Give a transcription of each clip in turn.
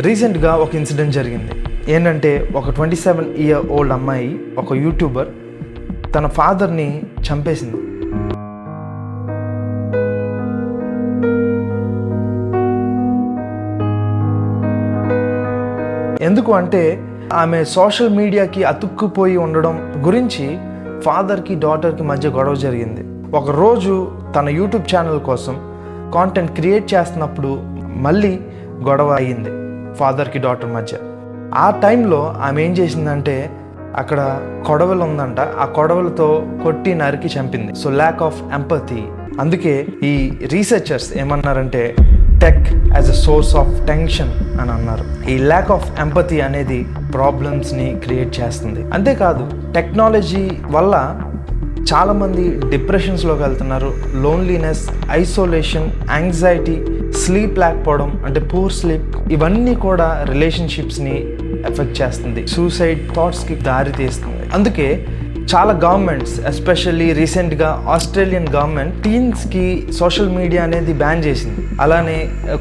రీసెంట్గా ఒక ఇన్సిడెంట్ జరిగింది. ఏంటంటే ఒక 27 year old అమ్మాయి, ఒక యూట్యూబర్, తన ఫాదర్ని చంపేసింది. ఎందుకు అంటే ఆమె సోషల్ మీడియాకి అతుక్కుపోయి ఉండడం గురించి ఫాదర్కి డాటర్కి మధ్య గొడవ జరిగింది. ఒకరోజు తన యూట్యూబ్ ఛానల్ కోసం కాంటెంట్ క్రియేట్ చేస్తున్నప్పుడు మళ్ళీ గొడవ అయ్యింది ఫాదర్కి డాటర్ మధ్య. ఆ టైంలో ఆమె ఏం చేసిందంటే అక్కడ కొడవలు ఉందంట, ఆ కొడవలతో కొట్టి నరికి చంపింది. So lack of empathy. అందుకే ఈ రీసెర్చర్స్ ఏమన్నారంటే tech as a source of tension అని అన్నారు. ఈ ల్యాక్ ఆఫ్ ఎంపతి అనేది ప్రాబ్లమ్స్ని క్రియేట్ చేస్తుంది. అంతేకాదు టెక్నాలజీ వల్ల చాలామంది డిప్రెషన్స్లోకి వెళ్తున్నారు. లోన్లీనెస్, ఐసోలేషన్, యాంగ్జైటీ, స్లీప్ లేకపోవడం అంటే పూర్ స్లీప్, ఇవన్నీ కూడా రిలేషన్షిప్స్ని ఎఫెక్ట్ చేస్తుంది, సూసైడ్ థాట్స్కి దారి తీస్తుంది. అందుకే చాలా గవర్నమెంట్స్, ఎస్పెషల్లీ రీసెంట్గా ఆస్ట్రేలియన్ గవర్నమెంట్ టీన్స్కి సోషల్ మీడియా అనేది బ్యాన్ చేసింది. అలానే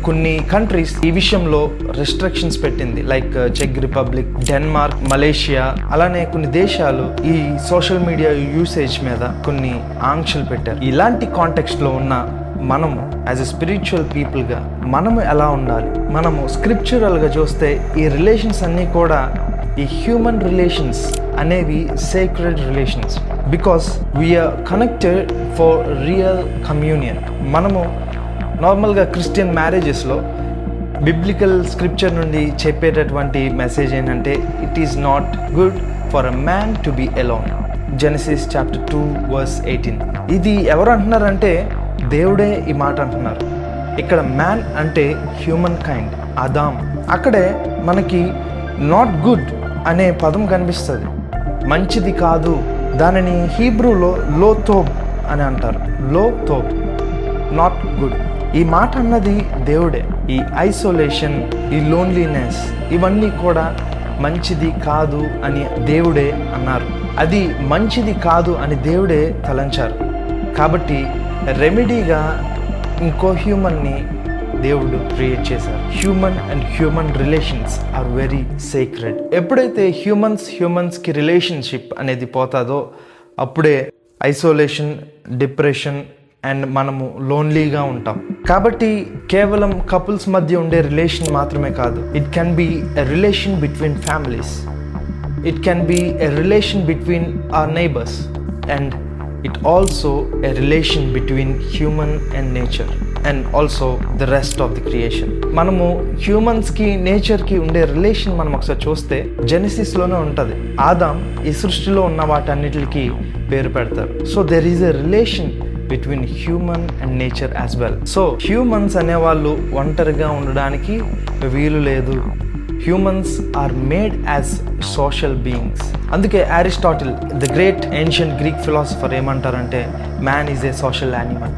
కొన్ని కంట్రీస్ ఈ విషయంలో రెస్ట్రిక్షన్స్ పెట్టింది, లైక్ చెక్ రిపబ్లిక్, డెన్మార్క్, మలేషియా. అలానే కొన్ని దేశాలు ఈ సోషల్ మీడియా యూసేజ్ మీద కొన్ని ఆంక్షలు పెట్టారు. ఇలాంటి కాంటెక్స్ట్లో ఉన్న మనము యాజ్ ఎ స్పిరిచువల్ పీపుల్గా మనము ఎలా ఉండాలి? మనము స్క్రిప్చురల్గా చూస్తే ఈ రిలేషన్స్ అన్నీ కూడా, ఈ హ్యూమన్ రిలేషన్స్ అనేవి sacred relations, because we are connected for real communion. మనము నార్మల్గా క్రిస్టియన్ మ్యారేజెస్లో బిబ్లికల్ స్క్రిప్చర్ నుండి చెప్పేటటువంటి మెసేజ్ ఏంటంటే it is not good for a man to be alone. Genesis chapter 2:18. ఇది ఎవరు అంటున్నారంటే దేవుడే ఈ మాట అంటున్నారు. ఇక్కడ మ్యాన్ అంటే హ్యూమన్ కైండ్, ఆదాం. అక్కడే మనకి నాట్ గుడ్ అనే పదం కనిపిస్తుంది, మంచిది కాదు. దానిని హీబ్రూలో లోతోబ్ అని అంటారు. లోతోబ్, నాట్ గుడ్. ఈ మాట అన్నది దేవుడే. ఈ ఐసోలేషన్, ఈ లోన్లీనెస్, ఇవన్నీ కూడా మంచిది కాదు అని దేవుడే అన్నారు. అది మంచిది కాదు అని దేవుడే తలంచారు. కాబట్టి రెమెడీగా ఇంకో హ్యూమన్ని దేవుడు క్రియేట్ చేశారు. Human and human relations are very secret. ఎప్పుడైతే హ్యూమన్స్కి రిలేషన్షిప్ అనేది పోతాదో అప్పుడే ఐసోలేషన్, డిప్రెషన్ అండ్ మనము లోన్లీగా ఉంటాం. కాబట్టి కేవలం కపుల్స్ మధ్య ఉండే రిలేషన్ మాత్రమే కాదు, it can be a relation between families, it can be a relation between our neighbours, and it also a relation between human and nature and also the rest of the creation. మనము హ్యూమన్స్కి నేచర్కి ఉండే relation మనం ఒకసారి చూస్తే జెనసిస్లోనే ఉంటుంది. ఆదాం ఈ సృష్టిలో ఉన్న వాటన్నిటికి పేరు పెడతారు. So there is a relation between human and nature as well. So humans అనేవాళ్ళు ఒంటరిగా ఉండడానికి వీలు లేదు. Humans are made as social beings. అందుకే Aristotle, the great ancient Greek philosopher, ఏమంటారంటే man is a social animal.